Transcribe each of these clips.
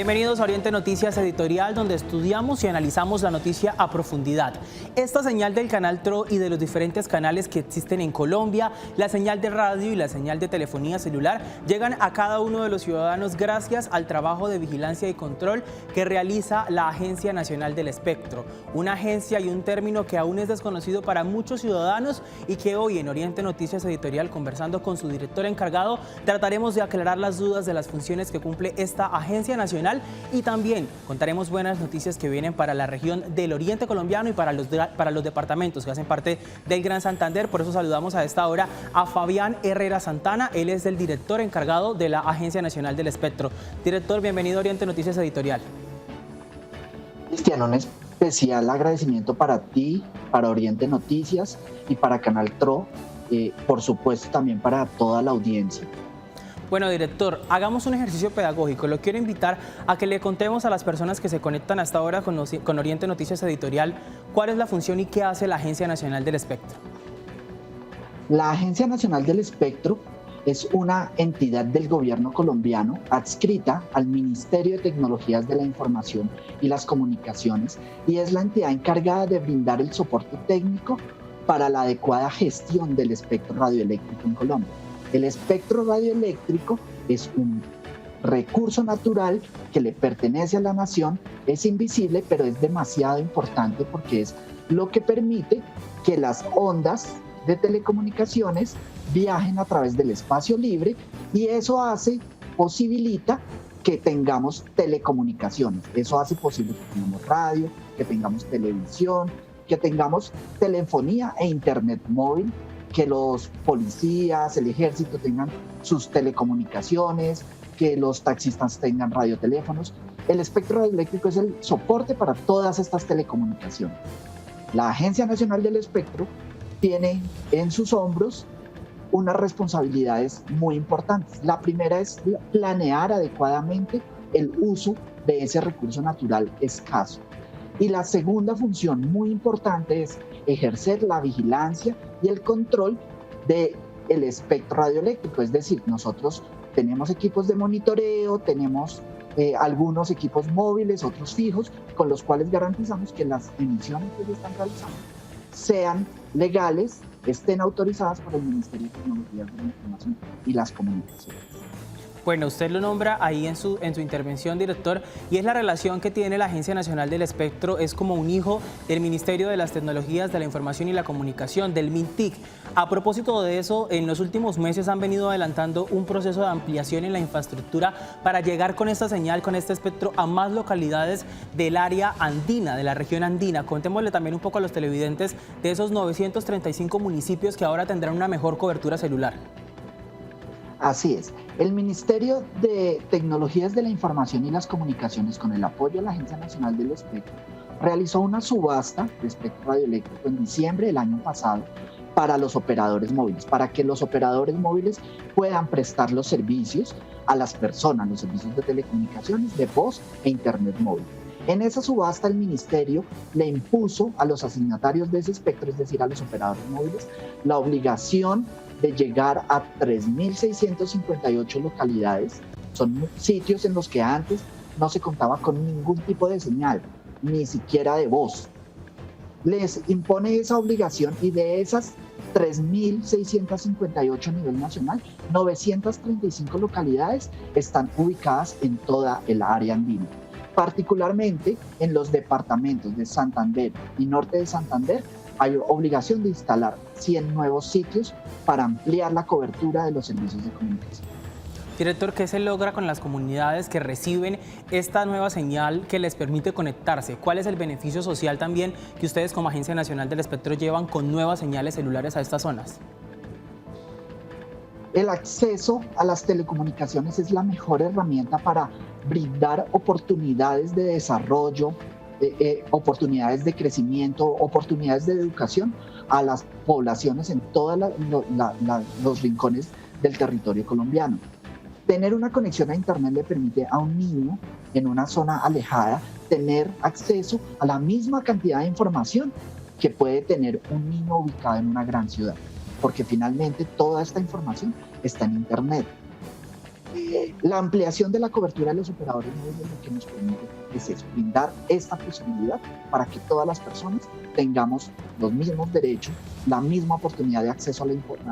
Bienvenidos a Oriente Noticias Editorial, donde estudiamos y analizamos la noticia a profundidad. Esta señal del canal TRO y de los diferentes canales que existen en Colombia, la señal de radio y la señal de telefonía celular, llegan a cada uno de los ciudadanos gracias al trabajo de vigilancia y control que realiza la Agencia Nacional del Espectro. Una agencia y un término que aún es desconocido para muchos ciudadanos y que hoy en Oriente Noticias Editorial, conversando con su director encargado, trataremos de aclarar las dudas de las funciones que cumple esta Agencia Nacional y también contaremos buenas noticias que vienen para la región del Oriente colombiano y para los departamentos que hacen parte del Gran Santander. Por eso saludamos a esta hora a Fabián Herrera Santana. Él es el director encargado de la Agencia Nacional del Espectro. Director, bienvenido a Oriente Noticias Editorial. Cristian, un especial agradecimiento para ti, para Oriente Noticias y para Canal TRO, por supuesto también para toda la audiencia. Bueno, director, hagamos un ejercicio pedagógico. Lo quiero invitar a que le contemos a las personas que se conectan hasta ahora con Oriente Noticias Editorial cuál es la función y qué hace la Agencia Nacional del Espectro. La Agencia Nacional del Espectro es una entidad del gobierno colombiano adscrita al Ministerio de Tecnologías de la Información y las Comunicaciones y es la entidad encargada de brindar el soporte técnico para la adecuada gestión del espectro radioeléctrico en Colombia. El espectro radioeléctrico es un recurso natural que le pertenece a la nación, es invisible, pero es demasiado importante porque es lo que permite que las ondas de telecomunicaciones viajen a través del espacio libre y eso posibilita que tengamos telecomunicaciones. Eso hace posible que tengamos radio, que tengamos televisión, que tengamos telefonía e internet móvil, que los policías, el ejército tengan sus telecomunicaciones, que los taxistas tengan radioteléfonos. El espectro radioeléctrico es el soporte para todas estas telecomunicaciones. La Agencia Nacional del Espectro tiene en sus hombros unas responsabilidades muy importantes. La primera es planear adecuadamente el uso de ese recurso natural escaso. Y la segunda función muy importante es ejercer la vigilancia y el control del espectro radioeléctrico. Es decir, nosotros tenemos equipos de monitoreo, tenemos algunos equipos móviles, otros fijos, con los cuales garantizamos que las emisiones que se están realizando sean legales, estén autorizadas por el Ministerio de Tecnologías de la Información y las Comunicaciones. Bueno, usted lo nombra ahí en su intervención, director, y es la relación que tiene la Agencia Nacional del Espectro, es como un hijo del Ministerio de las Tecnologías de la Información y la Comunicación, del MINTIC. A propósito de eso, en los últimos meses han venido adelantando un proceso de ampliación en la infraestructura para llegar con esta señal, con este espectro, a más localidades del área andina, de la región andina. Contémosle también un poco a los televidentes de esos 935 municipios que ahora tendrán una mejor cobertura celular. Así es. El Ministerio de Tecnologías de la Información y las Comunicaciones, con el apoyo de la Agencia Nacional del Espectro, realizó una subasta de espectro radioeléctrico en diciembre del año pasado para los operadores móviles, para que los operadores móviles puedan prestar los servicios a las personas, los servicios de telecomunicaciones, de voz e internet móvil. En esa subasta el Ministerio le impuso a los asignatarios de ese espectro, es decir, a los operadores móviles, la obligación de llegar a 3.658 localidades. Son sitios en los que antes no se contaba con ningún tipo de señal, ni siquiera de voz. Les impone esa obligación y de esas 3.658 a nivel nacional, 935 localidades están ubicadas en toda el área andina. Particularmente en los departamentos de Santander y Norte de Santander, hay obligación de instalar 100 nuevos sitios para ampliar la cobertura de los servicios de comunicación. Director, ¿qué se logra con las comunidades que reciben esta nueva señal que les permite conectarse? ¿Cuál es el beneficio social también que ustedes como Agencia Nacional del Espectro llevan con nuevas señales celulares a estas zonas? El acceso a las telecomunicaciones es la mejor herramienta para brindar oportunidades de desarrollo, oportunidades de crecimiento, oportunidades de educación a las poblaciones en todos los rincones del territorio colombiano. Tener una conexión a internet le permite a un niño en una zona alejada tener acceso a la misma cantidad de información que puede tener un niño ubicado en una gran ciudad, porque finalmente toda esta información está en internet. La ampliación de la cobertura de los operadores móviles lo que nos permite es eso, brindar esta posibilidad para que todas las personas tengamos los mismos derechos, la misma oportunidad de acceso a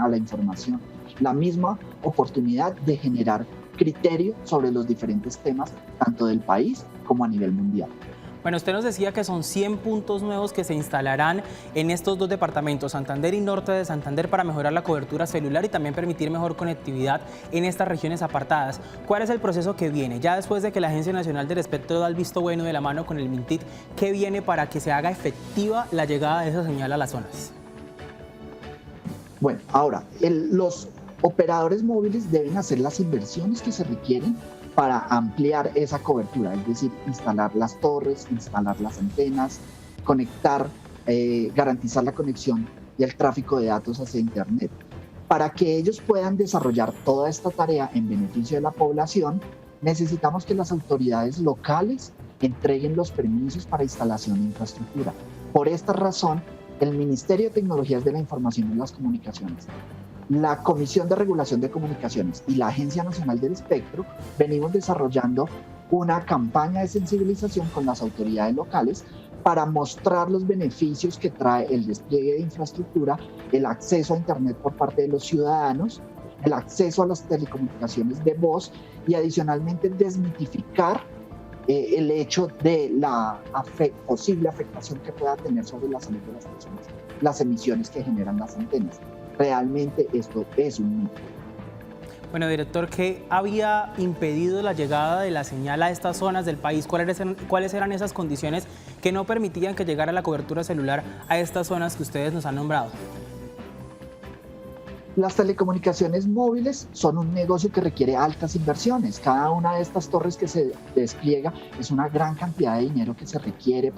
la información, la misma oportunidad de generar criterio sobre los diferentes temas, tanto del país como a nivel mundial. Bueno, usted nos decía que son 100 puntos nuevos que se instalarán en estos dos departamentos, Santander y Norte de Santander, para mejorar la cobertura celular y también permitir mejor conectividad en estas regiones apartadas. ¿Cuál es el proceso que viene? Ya después de que la Agencia Nacional del Espectro da el visto bueno de la mano con el Mintic, ¿qué viene para que se haga efectiva la llegada de esa señal a las zonas? Bueno, ahora, los operadores móviles deben hacer las inversiones que se requieren para ampliar esa cobertura, es decir, instalar las torres, instalar las antenas, conectar, garantizar la conexión y el tráfico de datos hacia Internet. Para que ellos puedan desarrollar toda esta tarea en beneficio de la población, necesitamos que las autoridades locales entreguen los permisos para instalación de infraestructura. Por esta razón, el Ministerio de Tecnologías de la Información y las Comunicaciones, la Comisión de Regulación de Comunicaciones y la Agencia Nacional del Espectro venimos desarrollando una campaña de sensibilización con las autoridades locales para mostrar los beneficios que trae el despliegue de infraestructura, el acceso a Internet por parte de los ciudadanos, el acceso a las telecomunicaciones de voz y adicionalmente desmitificar el hecho de la posible afectación que pueda tener sobre la salud de las personas, las emisiones que generan las antenas. Realmente esto es un mito. Bueno, director, ¿qué había impedido la llegada de la señal a estas zonas del país? ¿Cuáles eran esas condiciones que no permitían que llegara la cobertura celular a estas zonas que ustedes nos han nombrado? Las telecomunicaciones móviles son un negocio que requiere altas inversiones. Cada una de estas torres que se despliega es una gran cantidad de dinero que se requiere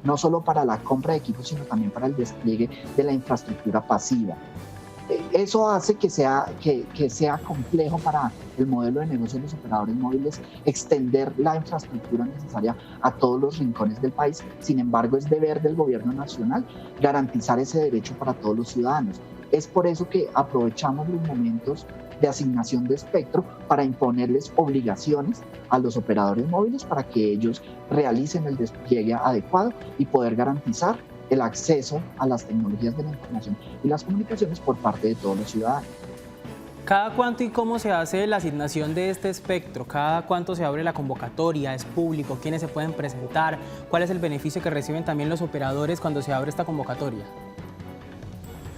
no solo para la compra de equipos, sino también para el despliegue de la infraestructura pasiva. Eso hace que sea complejo para el modelo de negocio de los operadores móviles extender la infraestructura necesaria a todos los rincones del país. Sin embargo, es deber del gobierno nacional garantizar ese derecho para todos los ciudadanos. Es por eso que aprovechamos los momentos de asignación de espectro para imponerles obligaciones a los operadores móviles para que ellos realicen el despliegue adecuado y poder garantizar el acceso a las tecnologías de la información y las comunicaciones por parte de todos los ciudadanos. ¿Cada cuánto y cómo se hace la asignación de este espectro? ¿Cada cuánto se abre la convocatoria? ¿Es público? ¿Quiénes se pueden presentar? ¿Cuál es el beneficio que reciben también los operadores cuando se abre esta convocatoria?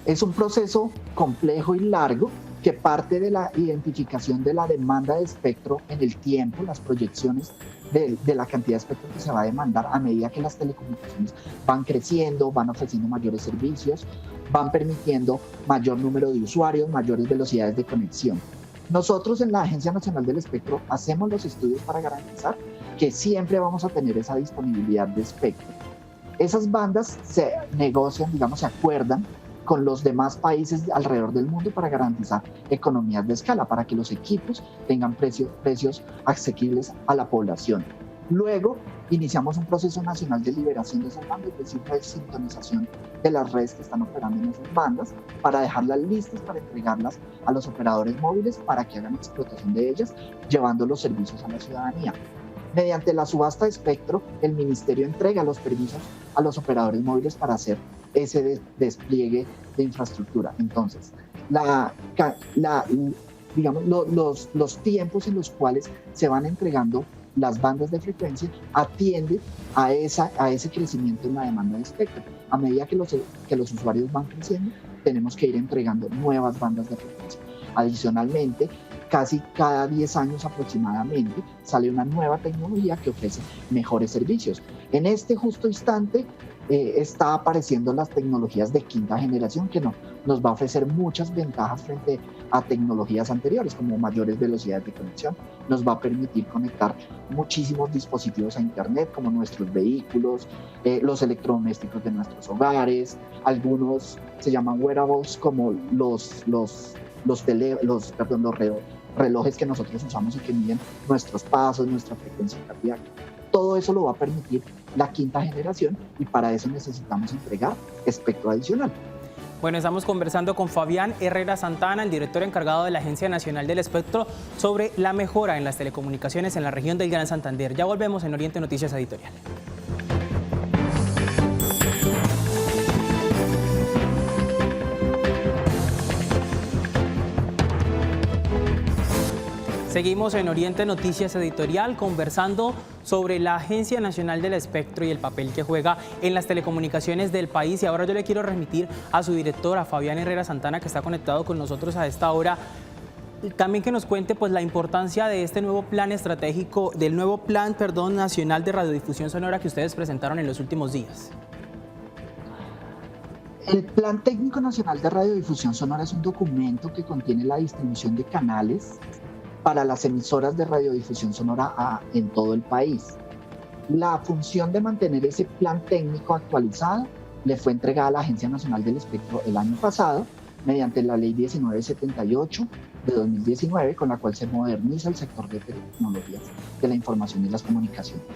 Es un proceso complejo y largo que parte de la identificación de la demanda de espectro en el tiempo, las proyecciones de la cantidad de espectro que se va a demandar a medida que las telecomunicaciones van creciendo, van ofreciendo mayores servicios, van permitiendo mayor número de usuarios, mayores velocidades de conexión. Nosotros en la Agencia Nacional del Espectro hacemos los estudios para garantizar que siempre vamos a tener esa disponibilidad de espectro. Esas bandas se negocian, se acuerdan con los demás países alrededor del mundo para garantizar economías de escala, para que los equipos tengan precios asequibles a la población. Luego, iniciamos un proceso nacional de liberación de esas bandas, es decir, de sintonización de las redes que están operando en esas bandas, para dejarlas listas para entregarlas a los operadores móviles para que hagan explotación de ellas, llevando los servicios a la ciudadanía. Mediante la subasta de espectro, el Ministerio entrega los permisos a los operadores móviles para hacer ese despliegue de infraestructura. Entonces, los tiempos en los cuales se van entregando las bandas de frecuencia atienden a ese crecimiento en la demanda de espectro. A medida que los usuarios van creciendo, tenemos que ir entregando nuevas bandas de frecuencia. Adicionalmente, casi cada 10 años aproximadamente sale una nueva tecnología que ofrece mejores servicios. En este justo instante está apareciendo las tecnologías de quinta generación que nos va a ofrecer muchas ventajas frente a tecnologías anteriores, como mayores velocidades de conexión. Nos va a permitir conectar muchísimos dispositivos a Internet, como nuestros vehículos, los electrodomésticos de nuestros hogares, algunos se llaman wearables, como los relojes que nosotros usamos y que miden nuestros pasos, nuestra frecuencia cardíaca. Todo eso lo va a permitir la quinta generación y para eso necesitamos entregar espectro adicional. Bueno, estamos conversando con Fabián Herrera Santana, el director encargado de la Agencia Nacional del Espectro, sobre la mejora en las telecomunicaciones en la región del Gran Santander. Ya volvemos en Oriente Noticias Editorial. Seguimos en Oriente Noticias Editorial conversando sobre la Agencia Nacional del Espectro y el papel que juega en las telecomunicaciones del país. Y ahora yo le quiero remitir a su director, a Fabián Herrera Santana, que está conectado con nosotros a esta hora. También que nos cuente pues la importancia de este nuevo plan estratégico, del nuevo plan, nacional de radiodifusión sonora que ustedes presentaron en los últimos días. El Plan Técnico Nacional de Radiodifusión Sonora es un documento que contiene la distribución de canales para las emisoras de radiodifusión sonora en todo el país. La función de mantener ese plan técnico actualizado le fue entregada a la Agencia Nacional del Espectro el año pasado mediante la Ley 1978 de 2019, con la cual se moderniza el sector de tecnologías de la información y las comunicaciones.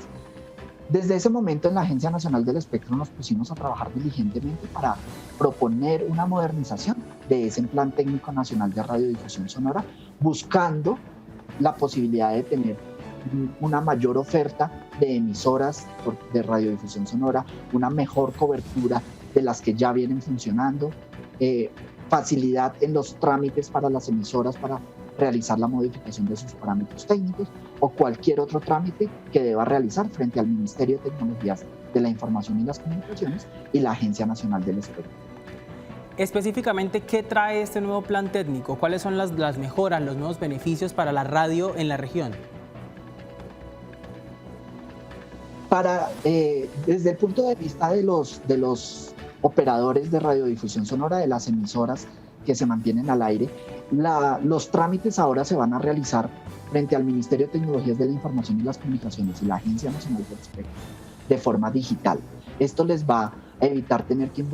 Desde ese momento en la Agencia Nacional del Espectro nos pusimos a trabajar diligentemente para proponer una modernización de ese Plan Técnico Nacional de Radiodifusión Sonora, buscando la posibilidad de tener una mayor oferta de emisoras de radiodifusión sonora, una mejor cobertura de las que ya vienen funcionando, facilidad en los trámites para las emisoras para realizar la modificación de sus parámetros técnicos o cualquier otro trámite que deba realizar frente al Ministerio de Tecnologías de la Información y las Comunicaciones y la Agencia Nacional del Espectro. Específicamente, ¿qué trae este nuevo plan técnico? ¿Cuáles son las mejoras, los nuevos beneficios para la radio en la región? Desde el punto de vista de los operadores de radiodifusión sonora, de las emisoras que se mantienen al aire, los trámites ahora se van a realizar frente al Ministerio de Tecnologías de la Información y las Comunicaciones y la Agencia Nacional del Espectro de forma digital. Esto les va a evitar tener que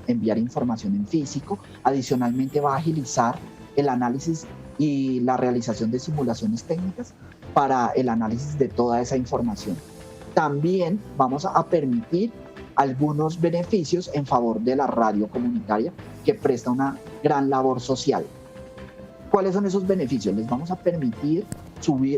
enviar información en físico. Adicionalmente va a agilizar el análisis y la realización de simulaciones técnicas para el análisis de toda esa información. También vamos a permitir algunos beneficios en favor de la radio comunitaria que presta una gran labor social. ¿Cuáles son esos beneficios? Les vamos a permitir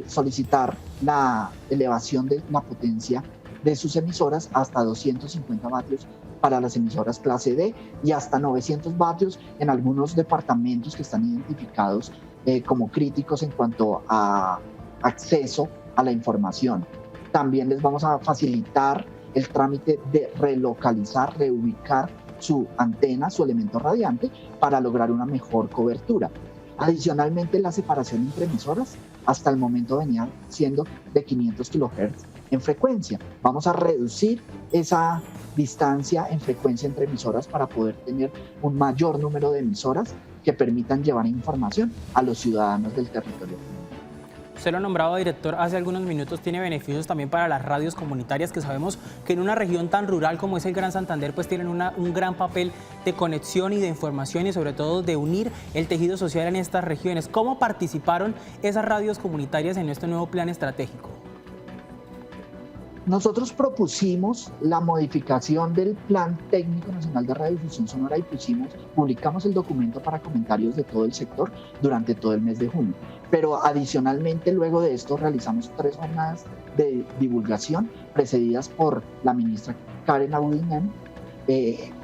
solicitar la elevación de la potencia de sus emisoras hasta 250 vatios para las emisoras clase D y hasta 900 vatios en algunos departamentos que están identificados como críticos en cuanto a acceso a la información. También les vamos a facilitar el trámite de relocalizar, reubicar su antena, su elemento radiante, para lograr una mejor cobertura. Adicionalmente, la separación entre emisoras hasta el momento venía siendo de 500 kHz en frecuencia. Vamos a reducir esa distancia en frecuencia entre emisoras para poder tener un mayor número de emisoras que permitan llevar información a los ciudadanos del territorio. Usted lo ha nombrado director hace algunos minutos, tiene beneficios también para las radios comunitarias, que sabemos que en una región tan rural como es el Gran Santander, pues tienen un gran papel de conexión y de información y sobre todo de unir el tejido social en estas regiones. ¿Cómo participaron esas radios comunitarias en este nuevo plan estratégico? Nosotros propusimos la modificación del Plan Técnico Nacional de Radiodifusión Sonora y publicamos el documento para comentarios de todo el sector durante todo el mes de junio. Pero adicionalmente, luego de esto, realizamos 3 jornadas de divulgación precedidas por la ministra Karen Abudinen,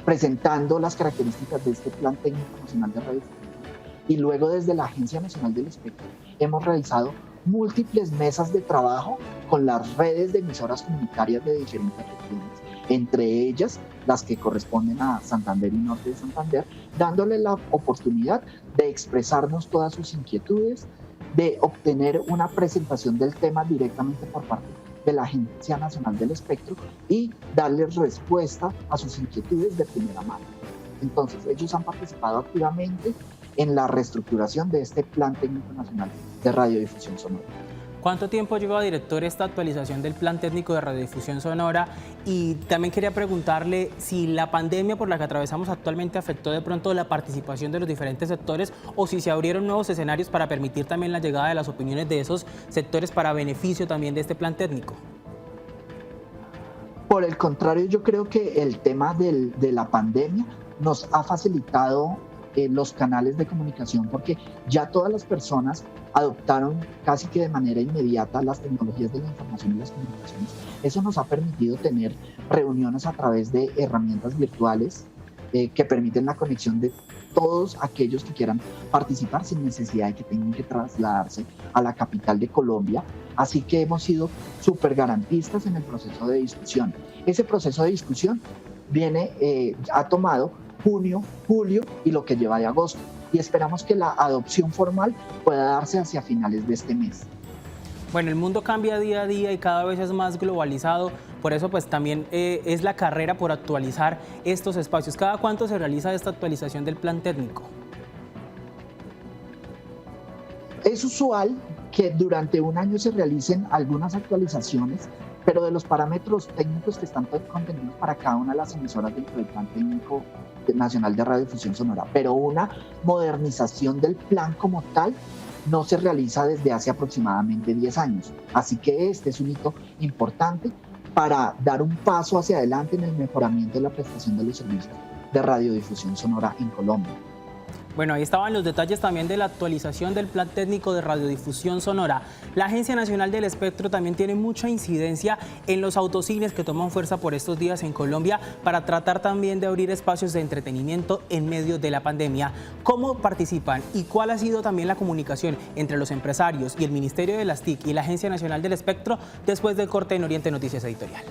presentando las características de este Plan Técnico Nacional de Radiodifusión. Y luego, desde la Agencia Nacional del Espectro, hemos realizado múltiples mesas de trabajo con las redes de emisoras comunitarias de diferentes regiones, entre ellas las que corresponden a Santander y Norte de Santander, dándole la oportunidad de expresarnos todas sus inquietudes, de obtener una presentación del tema directamente por parte de la Agencia Nacional del Espectro y darles respuesta a sus inquietudes de primera mano. Entonces, ellos han participado activamente en la reestructuración de este Plan Técnico Nacional de Radiodifusión Sonora. ¿Cuánto tiempo lleva, director, esta actualización del Plan Técnico de Radiodifusión Sonora? Y también quería preguntarle si la pandemia por la que atravesamos actualmente afectó de pronto la participación de los diferentes sectores o si se abrieron nuevos escenarios para permitir también la llegada de las opiniones de esos sectores para beneficio también de este plan técnico. Por el contrario, yo creo que el tema de la pandemia nos ha facilitado los canales de comunicación, porque ya todas las personas adoptaron casi que de manera inmediata las tecnologías de la información y las comunicaciones. Eso nos ha permitido tener reuniones a través de herramientas virtuales que permiten la conexión de todos aquellos que quieran participar sin necesidad de que tengan que trasladarse a la capital de Colombia. Así que hemos sido súper garantistas en el proceso de discusión. Ese proceso de discusión ha tomado junio, julio y lo que lleva de agosto. Y esperamos que la adopción formal pueda darse hacia finales de este mes. Bueno, el mundo cambia día a día y cada vez es más globalizado, por eso pues también es la carrera por actualizar estos espacios. ¿Cada cuánto se realiza esta actualización del plan técnico? Es usual que durante un año se realicen algunas actualizaciones, pero de los parámetros técnicos que están contenidos para cada una de las emisoras dentro del Plan Técnico Nacional de Radiodifusión Sonora. Pero una modernización del plan como tal no se realiza desde hace aproximadamente 10 años. Así que este es un hito importante para dar un paso hacia adelante en el mejoramiento de la prestación de los servicios de radiodifusión sonora en Colombia. Bueno, ahí estaban los detalles también de la actualización del plan técnico de radiodifusión sonora. La Agencia Nacional del Espectro también tiene mucha incidencia en los autocines que toman fuerza por estos días en Colombia para tratar también de abrir espacios de entretenimiento en medio de la pandemia. ¿Cómo participan y cuál ha sido también la comunicación entre los empresarios y el Ministerio de las TIC y la Agencia Nacional del Espectro después del corte en Oriente Noticias Editorial?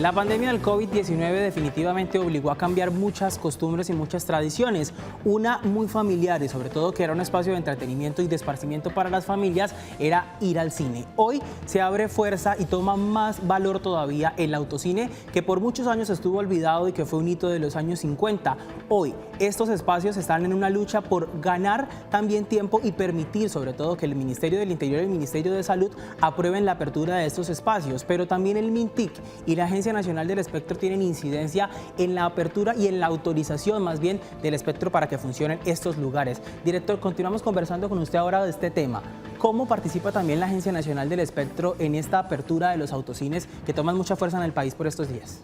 La pandemia del COVID-19 definitivamente obligó a cambiar muchas costumbres y muchas tradiciones. Una muy familiar y sobre todo que era un espacio de entretenimiento y de esparcimiento para las familias era ir al cine. Hoy se abre fuerza y toma más valor todavía el autocine, que por muchos años estuvo olvidado y que fue un hito de los años 50. Hoy estos espacios están en una lucha por ganar también tiempo y permitir sobre todo que el Ministerio del Interior y el Ministerio de Salud aprueben la apertura de estos espacios, pero también el MINTIC y la Agencia Nacional del Espectro tienen incidencia en la apertura y en la autorización más bien del espectro para que funcionen estos lugares. Director, continuamos conversando con usted ahora de este tema. ¿Cómo participa también la Agencia Nacional del Espectro en esta apertura de los autocines que toman mucha fuerza en el país por estos días?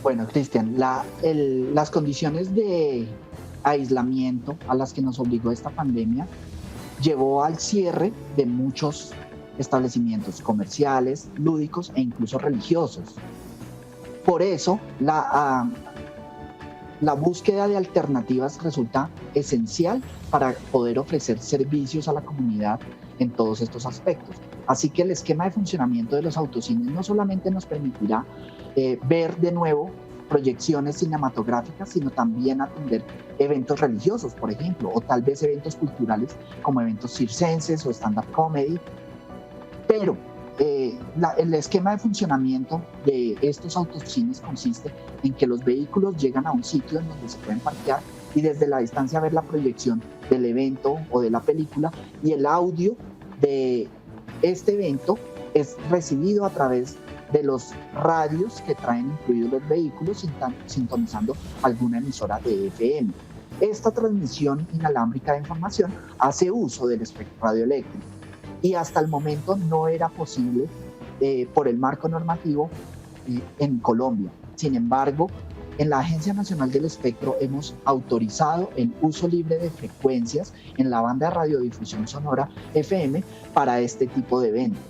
Bueno, Cristian, las condiciones de aislamiento a las que nos obligó esta pandemia llevó al cierre de muchos establecimientos comerciales, lúdicos e incluso religiosos. Por eso, la búsqueda de alternativas resulta esencial para poder ofrecer servicios a la comunidad en todos estos aspectos. Así que el esquema de funcionamiento de los autocines no solamente nos permitirá ver de nuevo proyecciones cinematográficas, sino también atender eventos religiosos, por ejemplo, o tal vez eventos culturales como eventos circenses o stand-up comedy. Pero el esquema de funcionamiento de estos autocines consiste en que los vehículos llegan a un sitio en donde se pueden parquear y desde la distancia ver la proyección del evento o de la película, y el audio de este evento es recibido a través de los radios que traen incluidos los vehículos sintonizando alguna emisora de FM. Esta transmisión inalámbrica de información hace uso del espectro radioeléctrico y hasta el momento no era posible por el marco normativo en Colombia. Sin embargo, en la Agencia Nacional del Espectro hemos autorizado el uso libre de frecuencias en la banda de radiodifusión sonora FM para este tipo de eventos.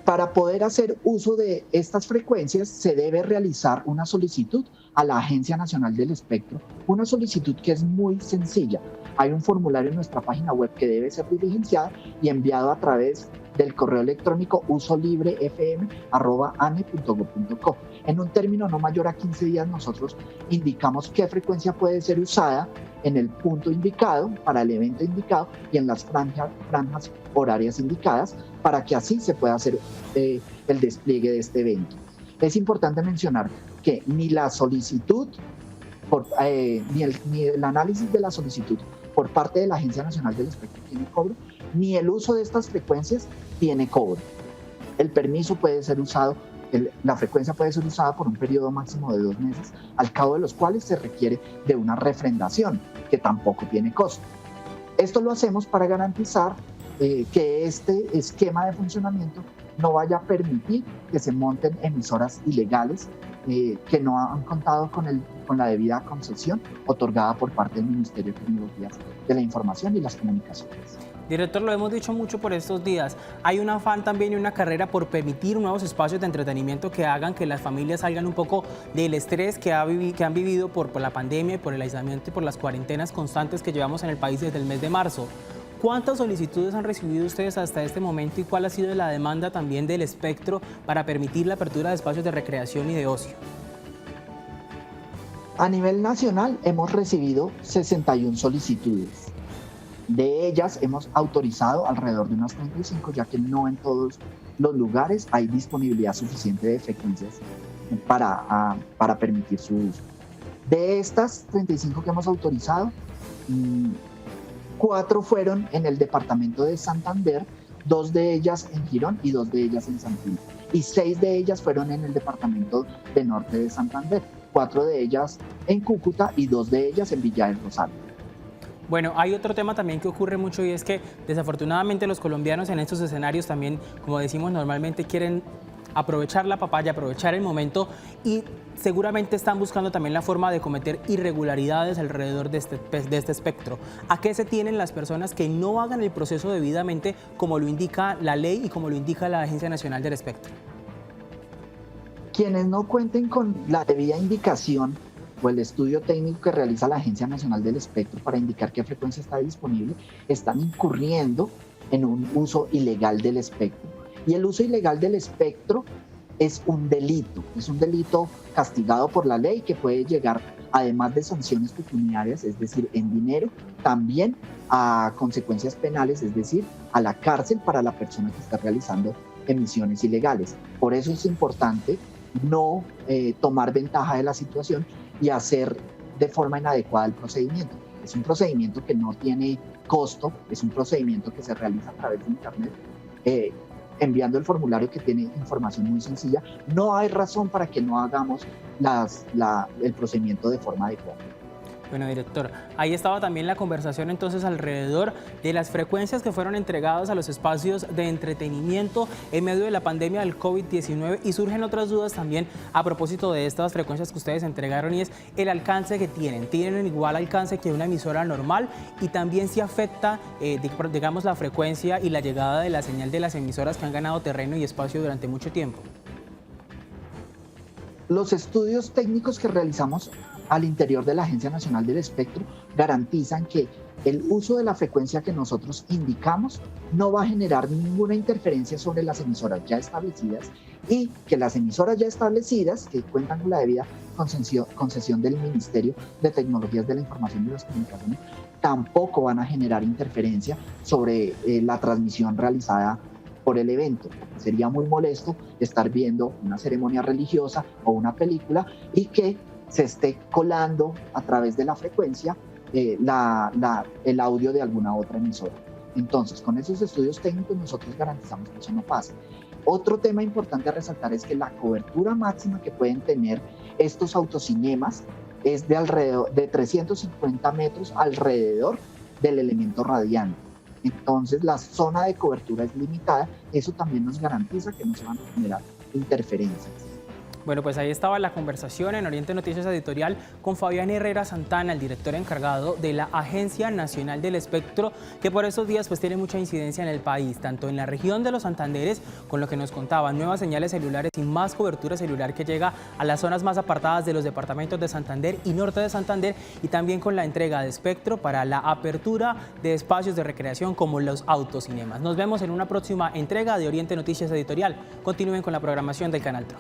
Para poder hacer uso de estas frecuencias se debe realizar una solicitud a la Agencia Nacional del Espectro, una solicitud que es muy sencilla. Hay un formulario en nuestra página web que debe ser diligenciado y enviado a través del correo electrónico usolibrefm@ane.gov.co. En un término no mayor a 15 días nosotros indicamos qué frecuencia puede ser usada en el punto indicado, para el evento indicado y en las franjas horarias indicadas, para que así se pueda hacer el despliegue de este evento. Es importante mencionar que ni la solicitud, ni el análisis de la solicitud por parte de la Agencia Nacional del Espectro tiene cobro, ni el uso de estas frecuencias tiene cobro. El permiso puede ser usado La frecuencia puede ser usada por un periodo máximo de 2 meses, al cabo de los cuales se requiere de una refrendación, que tampoco tiene costo. Esto lo hacemos para garantizar que este esquema de funcionamiento no vaya a permitir que se monten emisoras ilegales que no han contado con la debida concesión otorgada por parte del Ministerio de Tecnologías de la Información y las Comunicaciones. Director, lo hemos dicho mucho por estos días. Hay un afán también y una carrera por permitir nuevos espacios de entretenimiento que hagan que las familias salgan un poco del estrés que han vivido por la pandemia, por el aislamiento y por las cuarentenas constantes que llevamos en el país desde el mes de marzo. ¿Cuántas solicitudes han recibido ustedes hasta este momento y cuál ha sido la demanda también del espectro para permitir la apertura de espacios de recreación y de ocio? A nivel nacional hemos recibido 61 solicitudes. De ellas hemos autorizado alrededor de unas 35, ya que no en todos los lugares hay disponibilidad suficiente de frecuencias para permitir su uso. De estas 35 que hemos autorizado, 4 fueron en el departamento de Santander, 2 de ellas en Girón y 2 de ellas en San Gil. Y 6 de ellas fueron en el departamento de Norte de Santander, 4 de ellas en Cúcuta y 2 de ellas en Villa del Rosario. Bueno, hay otro tema también que ocurre mucho y es que desafortunadamente los colombianos en estos escenarios también, como decimos normalmente, quieren aprovechar la papaya, aprovechar el momento y seguramente están buscando también la forma de cometer irregularidades alrededor de este espectro. ¿A qué se tienen las personas que no hagan el proceso debidamente como lo indica la ley y como lo indica la Agencia Nacional del Espectro? Quienes no cuenten con la debida indicación o el estudio técnico que realiza la Agencia Nacional del Espectro para indicar qué frecuencia está disponible, están incurriendo en un uso ilegal del espectro. Y el uso ilegal del espectro es un delito castigado por la ley que puede llegar, además de sanciones pecuniarias, es decir, en dinero, también a consecuencias penales, es decir, a la cárcel para la persona que está realizando emisiones ilegales. Por eso es importante no tomar ventaja de la situación y hacer de forma inadecuada el procedimiento. Es un procedimiento que no tiene costo, es un procedimiento que se realiza a través de Internet, enviando el formulario que tiene información muy sencilla. No hay razón para que no hagamos el procedimiento de forma adecuada. Bueno, director, ahí estaba también la conversación entonces alrededor de las frecuencias que fueron entregadas a los espacios de entretenimiento en medio de la pandemia del COVID-19 y surgen otras dudas también a propósito de estas frecuencias que ustedes entregaron y es el alcance que tienen. ¿Tienen igual alcance que una emisora normal? Y también si afecta, digamos, la frecuencia y la llegada de la señal de las emisoras que han ganado terreno y espacio durante mucho tiempo. Los estudios técnicos que realizamos al interior de la Agencia Nacional del Espectro garantizan que el uso de la frecuencia que nosotros indicamos no va a generar ninguna interferencia sobre las emisoras ya establecidas y que las emisoras ya establecidas, que cuentan con la debida concesión del Ministerio de Tecnologías de la Información y las Comunicaciones, tampoco van a generar interferencia sobre la transmisión realizada por el evento. Sería muy molesto estar viendo una ceremonia religiosa o una película y que se esté colando a través de la frecuencia el audio de alguna otra emisora. Entonces, con esos estudios técnicos nosotros garantizamos que eso no pase. Otro tema importante a resaltar es que la cobertura máxima que pueden tener estos autocinemas es de alrededor de 350 metros alrededor del elemento radiante. Entonces la zona de cobertura es limitada, eso también nos garantiza que no se van a generar interferencias. Bueno, pues ahí estaba la conversación en Oriente Noticias Editorial con Fabián Herrera Santana, el director encargado de la Agencia Nacional del Espectro, que por estos días pues tiene mucha incidencia en el país, tanto en la región de los Santanderes, con lo que nos contaban, nuevas señales celulares y más cobertura celular que llega a las zonas más apartadas de los departamentos de Santander y Norte de Santander, y también con la entrega de espectro para la apertura de espacios de recreación como los autocinemas. Nos vemos en una próxima entrega de Oriente Noticias Editorial. Continúen con la programación del Canal TRO.